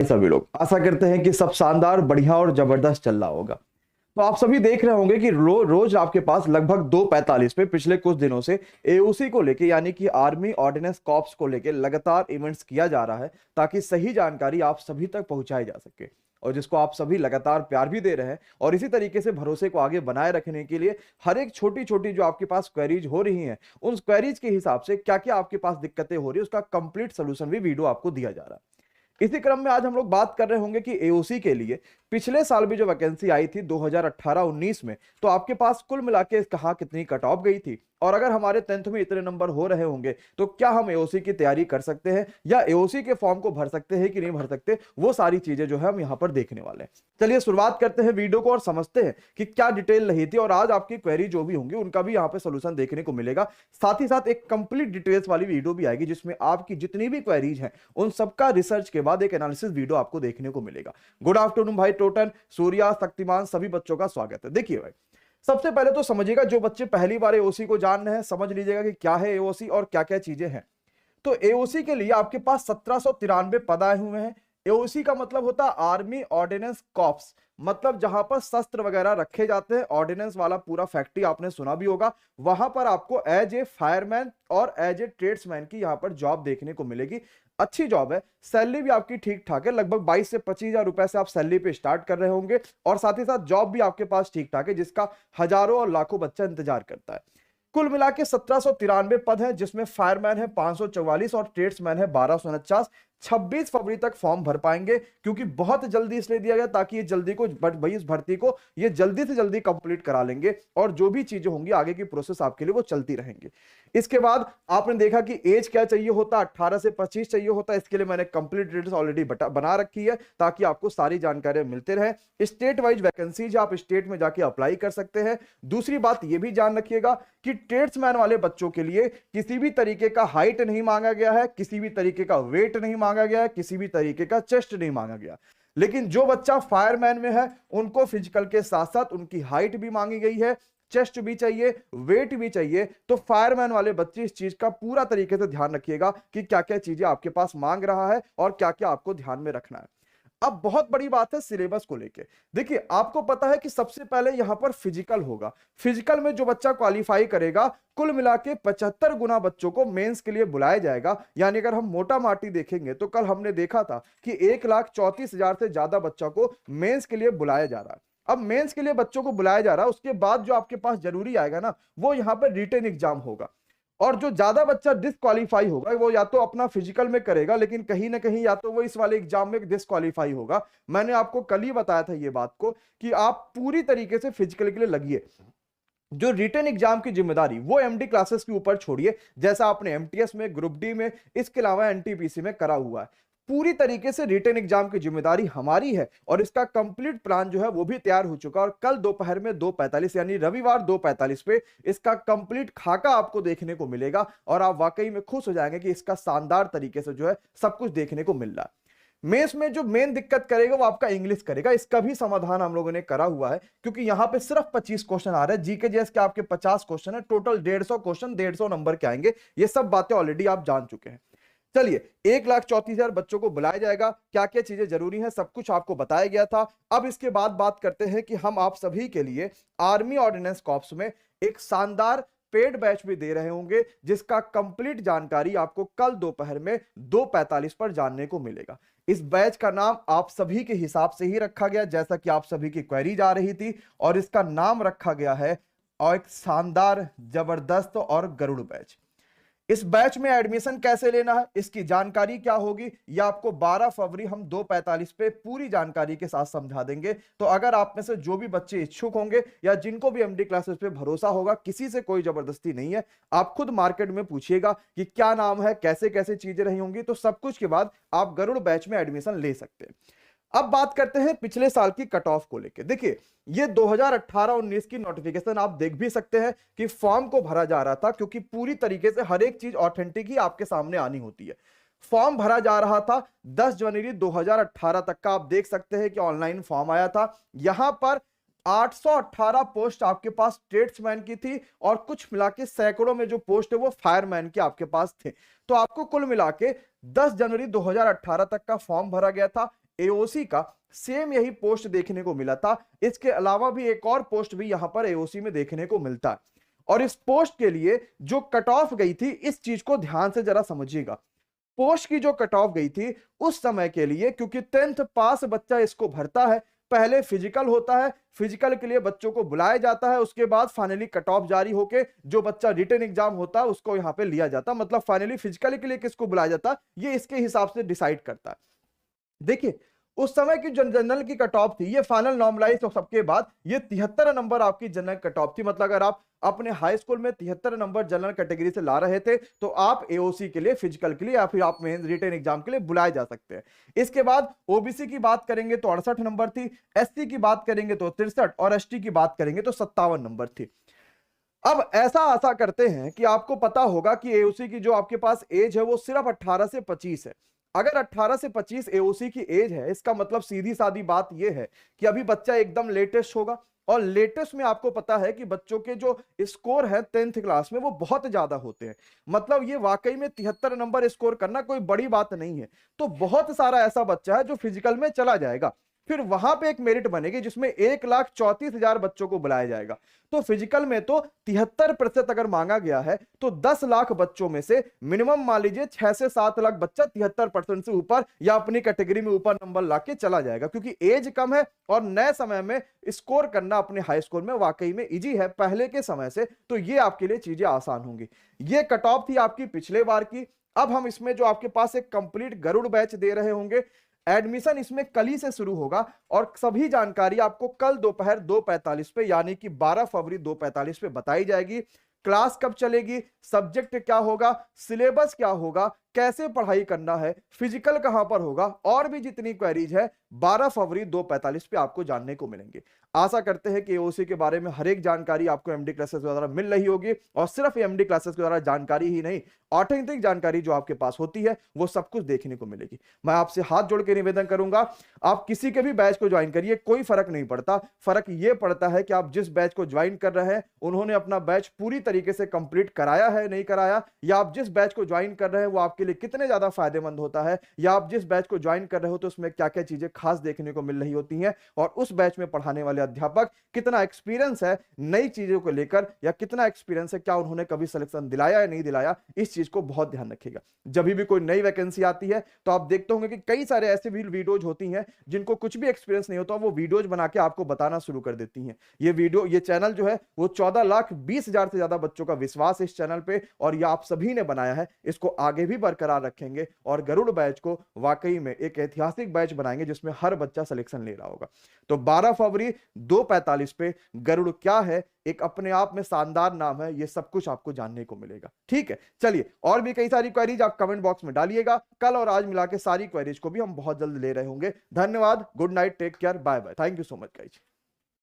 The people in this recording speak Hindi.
सभी लोग आशा करते हैं कि सब शानदार, बढ़िया और जबरदस्त चल रहा होगा। तो आप सभी देख रहे होंगे कि रोज आपके पास लगभग 2:45 पे पिछले कुछ दिनों से एओसी को लेके यानी कि आर्मी ऑर्डिनेंस कॉर्प्स को लेके लगातार इवेंट्स किया जा रहा है ताकि सही जानकारी आप सभी तक पहुंचाई जा सके और जिसको आप सभी लगातार प्यार भी दे रहे हैं। और इसी तरीके से भरोसे को आगे बनाए रखने के लिए हर एक छोटी छोटी जो आपके पास क्वेरीज हो रही हैं, उन क्वेरीज के हिसाब से क्या क्या आपके पास दिक्कतें हो रही है उसका कंप्लीट सोल्यूशन भी वीडियो आपको दिया जा रहा है। इसी क्रम में आज हम लोग बात कर रहे होंगे कि एओसी के लिए पिछले साल भी जो वैकेंसी आई थी 2018-19 में, तो आपके पास कुल मिला के कहां कितनी कट ऑफ गई थी और अगर हमारे 10th में इतने नंबर हो रहे होंगे तो क्या हम एओसी की तैयारी कर सकते हैं या एओसी के फॉर्म को भर सकते हैं कि नहीं भर सकते, वो सारी चीजें जो है हम यहां पर देखने वाले हैं। चलिए शुरुआत करते हैं वीडियो को और समझते हैं कि क्या डिटेल रही थी और आज आपकी क्वेरी जो भी होंगी उनका भी यहां पे सोल्यूशन देखने को मिलेगा। साथ ही साथ एक कंप्लीट डिटेल्स वाली वीडियो भी आएगी जिसमें आपकी जितनी भी क्वेरीज हैं उन सबका रिसर्च के बाद एक एनालिसिस वीडियो आपको देखने को मिलेगा। गुड आफ्टरनून भाई टोटन, सूर्या, शक्तिमान, सभी बच्चों का स्वागत है। देखिए भाई, सबसे पहले तो समझिएगा, जो बच्चे पहली बार एओसी को जान रहे हैं समझ लीजिएगा कि क्या है एओसी और क्या क्या चीजें हैं। तो एओसी के लिए आपके पास 1793 पद आए हुए हैं। एओसी का मतलब होता है आर्मी ऑर्डिनेंस कॉर्प्स, मतलब जहां पर शस्त्र वगैरह रखे जाते हैं। ऑर्डिनेंस वाला पूरा फैक्ट्री आपने सुना भी होगा, वहां पर आपको एज ए फायरमैन और एज ए ट्रेड्समैन की यहां पर जॉब देखने को मिलेगी। अच्छी जॉब है, सैलरी भी आपकी ठीक ठाक है, लगभग 22 से 25,000 रुपए से आप सैलरी पे स्टार्ट कर रहे होंगे और साथ ही साथ जॉब भी आपके पास ठीक ठाक है जिसका हजारों और लाखों बच्चा इंतजार करता है। कुल मिला के 1793 पद है जिसमें फायरमैन है 544 और ट्रेड्समैन है 1249। 26 फरवरी तक फॉर्म भर पाएंगे क्योंकि बहुत जल्दी इसलिए दिया गया ताकि ये जल्दी को इस भर्ती को ये जल्दी से जल्दी कंप्लीट करा लेंगे और जो भी चीजें होंगी आगे की प्रोसेस आपके लिए वो चलती रहेंगी। इसके बाद आपने देखा कि एज क्या चाहिए होता, 18 से 25 चाहिए होता। इसके लिए मैंने कंप्लीट डिटेल्स ऑलरेडी बना रखी है ताकि आपको सारी जानकारी मिलते रहे। स्टेट वाइज वैकेंसीज आप स्टेट में जाके अप्लाई कर सकते हैं। दूसरी बात ये भी जान रखिएगा कि ट्रेड्समैन वाले बच्चों के लिए किसी भी तरीके का हाइट नहीं मांगा गया है, किसी भी तरीके का वेट नहीं मांगा गया है, किसी भी तरीके का चेस्ट नहीं मांगा गया। लेकिन जो बच्चा फायरमैन में है उनको फिजिकल के साथ साथ उनकी हाइट भी मांगी गई है, चेस्ट भी चाहिए, वेट भी चाहिए। तो फायरमैन वाले बच्चे इस चीज का पूरा तरीके से ध्यान रखिएगा कि क्या क्या चीजें आपके पास मांग रहा है और क्या क्या आपको ध्यान में रखना है। अब बहुत बड़ी बात है सिलेबस को लेके। देखिए, आपको पता है कि सबसे पहले यहां पर फिजिकल होगा। फिजिकल में जो बच्चा क्वालिफाई करेगा कुल मिला के 75 गुना बच्चों को मेंस के लिए बुलाया जाएगा। यानी अगर हम मोटा माटी देखेंगे तो कल हमने देखा था कि 1,34,000 से ज्यादा बच्चों को मेंस के लिए बुलाया जा रहा है। अब मेंस के लिए बच्चों को बुलाया जा रहा है, उसके बाद जो आपके पास जरूरी आएगा ना, वो यहां पर रिटन एग्जाम होगा। और जो ज्यादा बच्चा डिसक्वालीफाई होगा वो या तो अपना फिजिकल में करेगा लेकिन कहीं ना कहीं या तो वो इस वाले एग्जाम में डिसक्वालीफाई होगा। मैंने आपको कल ही बताया था ये बात को कि आप पूरी तरीके से फिजिकल के लिए लगिए। जो रिटन एग्जाम की जिम्मेदारी वो एमडी क्लासेस के ऊपर छोड़िए, जैसा आपने एमटीएस में, ग्रुप डी में, इसके अलावा एनटीपीसी में करा हुआ है। पूरी तरीके से रिटन एग्जाम की जिम्मेदारी हमारी है और इसका कंप्लीट प्लान जो है वो भी तैयार हो चुका है और कल दोपहर में 2:45 यानी रविवार 2:45 पे इसका कंप्लीट खाका आपको देखने को मिलेगा और आप वाकई में खुश हो जाएंगे कि इसका शानदार तरीके से जो है सब कुछ देखने को मिल रहा है। मेंस में जो मेन दिक्कत करेगा वो आपका इंग्लिश करेगा, इसका भी समाधान हम लोगों ने करा हुआ है क्योंकि यहां पे सिर्फ 25 क्वेश्चन आ रहे हैं। जीके जीएस के आपके 50 क्वेश्चन है, टोटल 150 क्वेश्चन 150 नंबर के आएंगे। ये सब बातें ऑलरेडी आप जान चुके हैं। चलिए, 1,34,000 बच्चों को बुलाया जाएगा, क्या क्या चीजें जरूरी हैं सब कुछ आपको बताया गया था। अब इसके बाद बात करते हैं कि हम आप सभी के लिए आर्मी ऑर्डिनेंस कॉर्प्स में एक शानदार पेड बैच भी दे रहे होंगे जिसका कंप्लीट जानकारी आपको कल दोपहर में 2:45 पर जानने को मिलेगा। इस बैच का नाम आप सभी के हिसाब से ही रखा गया जैसा कि आप सभी की क्वेरी जा रही थी और इसका नाम रखा गया है और एक शानदार, जबरदस्त और गरुड़ बैच। इस बैच में एडमिशन कैसे लेना है, इसकी जानकारी क्या होगी, यह आपको 12 फरवरी हम 2:45 पे पूरी जानकारी के साथ समझा देंगे। तो अगर आप में से जो भी बच्चे इच्छुक होंगे या जिनको भी एमडी क्लासेस पे भरोसा होगा, किसी से कोई जबरदस्ती नहीं है, आप खुद मार्केट में पूछिएगा कि क्या नाम है, कैसे कैसे चीजें रही होंगी, तो सब कुछ के बाद आप गरुड़ बैच में एडमिशन ले सकते हैं। अब बात करते हैं पिछले साल की कट ऑफ को लेकर। देखिए, ये 2018-19 की नोटिफिकेशन आप देख भी सकते हैं कि फॉर्म को भरा जा रहा था क्योंकि पूरी तरीके से हर एक चीज ऑथेंटिक ही आपके सामने आनी होती है। फॉर्म भरा जा रहा था 10 जनवरी 2018 तक का, आप देख सकते हैं कि ऑनलाइन फॉर्म आया था। यहां पर 818 पोस्ट आपके पास ट्रेड्समैन की थी और कुछ मिला के सैकड़ों में जो पोस्ट है वो फायरमैन के आपके पास थे। तो आपको कुल मिला के 10 जनवरी 2018 तक का फॉर्म भरा गया था। एओसी का सेम यही पोस्ट देखने को मिला था। इसके अलावा भी एक और पोस्ट भी यहां पर एओसी में देखने को मिलता है। और इस पोस्ट के लिए जो कट ऑफ गई थी, इस चीज को ध्यान से जरा समझिएगा। पोस्ट की जो कट ऑफ गई थी उस समय के लिए, क्योंकि 10th पास बच्चा इसको भरता है, पहले फिजिकल होता है, फिजिकल के लिए बच्चों को बुलाया जाता है, उसके बाद फाइनली कट ऑफ जारी होके जो बच्चा रिटन एग्जाम होता है उसको यहां पे लिया जाता है। मतलब फाइनली फिजिकल के लिए किसको बुलाया जाता है, ये इसके हिसाब से डिसाइड करता है। देखिए उस समय की जनरल की कट ऑफ थी, ये फाइनल नॉर्मलाइज और सबके बाद ये 73 नंबर आपकी जनरल कट ऑफ थी। मतलब अगर आप अपने हाई स्कूल में 73 नंबर जनरल कैटेगरी से ला रहे थे तो आप एओसी के लिए, फिजिकल के लिए या फिर आप मेंस रिटन एग्जाम के लिए बुलाए जा सकते हैं। इसके बाद ओबीसी की बात करेंगे तो 68 नंबर थी, एससी की बात करेंगे तो 63 और एसटी की बात करेंगे तो 57 नंबर थी। अब ऐसा आशा करते हैं कि आपको पता होगा कि एओसी की जो आपके पास एज है वो सिर्फ 18 से 25 है। अगर 18 से 25 एओसी की एज है, इसका मतलब सीधी सादी बात यह है कि अभी बच्चा एकदम लेटेस्ट होगा। और लेटेस्ट में आपको पता है कि बच्चों के जो स्कोर है 10th क्लास में वो बहुत ज्यादा होते हैं। मतलब ये वाकई में 73 नंबर स्कोर करना कोई बड़ी बात नहीं है। तो बहुत सारा ऐसा बच्चा है जो फिजिकल में चला जाएगा, फिर वहां पे एक मेरिट बनेगी जिसमें 1,34,000 बच्चों को बुलाया जाएगा। तो फिजिकल में तो 73% अगर मांगा गया है तो 10 लाख बच्चों में से मिनिमम मान लीजिए 6 से 7 लाख बच्चा 73% से ऊपर या अपनी कैटेगरी में ऊपर नंबर लाके चला जाएगा, क्योंकि एज कम है और नए समय में स्कोर करना अपने हाई स्कूल में वाकई में इजी है पहले के समय से। तो ये आपके लिए चीजें आसान होंगी। ये कट ऑफ थी आपकी पिछले बार की। अब हम इसमें जो आपके पास एक कंप्लीट गरुड़ बैच दे रहे होंगे, एडमिशन इसमें कल ही से शुरू होगा और सभी जानकारी आपको कल दोपहर 2:45 पे यानी कि 12 फरवरी 2:45 पे बताई जाएगी। क्लास कब चलेगी, सब्जेक्ट क्या होगा, सिलेबस क्या होगा, कैसे पढ़ाई करना है, फिजिकल कहां पर होगा, और भी जितनी क्वेरीज है 12 फरवरी 2:45 पे आपको जानने को मिलेंगे। आशा करते हैं कि एओसी के बारे में हर एक जानकारी आपको एमडी क्लासेस द्वारा मिल रही होगी। और सिर्फ एमडी क्लासेस के द्वारा जानकारी ही नहीं, ऑथेंटिक जानकारी जो आपके पास होती है वो सब कुछ देखने को मिलेगी। मैं आपसे हाथ जोड़ के निवेदन करूंगा, आप किसी के भी बैच को ज्वाइन करिए, कोई फर्क नहीं पड़ता। फर्क ये पड़ता है कि आप जिस बैच को ज्वाइन कर रहे हैं उन्होंने अपना बैच पूरी तरीके से कंप्लीट कराया है नहीं कराया, या आप जिस बैच को ज्वाइन कर रहे हैं वो आपके लिए कितने ज्यादा फायदेमंद होता है, या आप जिस बैच को ज्वाइन कर रहे हो तो उसमें क्या क्या चीजें खास देखने को मिल रही होती हैं, और उस बैच में पढ़ाने वाले अध्यापक कितना एक्सपीरियंस है नई चीजों को लेकर, या कितना एक्सपीरियंस है, क्या उन्होंने कभी सिलेक्शन दिलाया या नहीं दिलाया, इस चीज को बहुत ध्यान रखिएगा। जब भी कोई नई वैकेंसी आती है तो आप देखते होंगे कि कई सारे ऐसे भी वीडियोज होती हैं जिनको कुछ भी एक्सपीरियंस नहीं होता, वो वीडियोज बना के आपको बताना शुरू कर देती हैं। ये चैनल जो है वो 14,20,000 से ज्यादा बच्चों का विश्वास है इस चैनल पे, और ये आप सभी ने बनाया है। इसको आगे भी बरकरार रखेंगे और गरुड़ बैच को वाकई में एक ऐतिहासिक बैच बनाएंगे जिसमें हर बच्चा सिलेक्शन ले रहा होगा। तो 12 फरवरी 2:45 पे गरुड़ क्या है, एक अपने आप में शानदार नाम है, ये सब कुछ आपको जानने को मिलेगा। ठीक है, चलिए और भी कई सारी क्वेरीज आप कमेंट बॉक्स में डालिएगा। कल और आज मिला के सारी क्वेरीज को भी हम बहुत जल्द ले रहे होंगे। धन्यवाद, good night, take care, bye bye, thank you so much guys.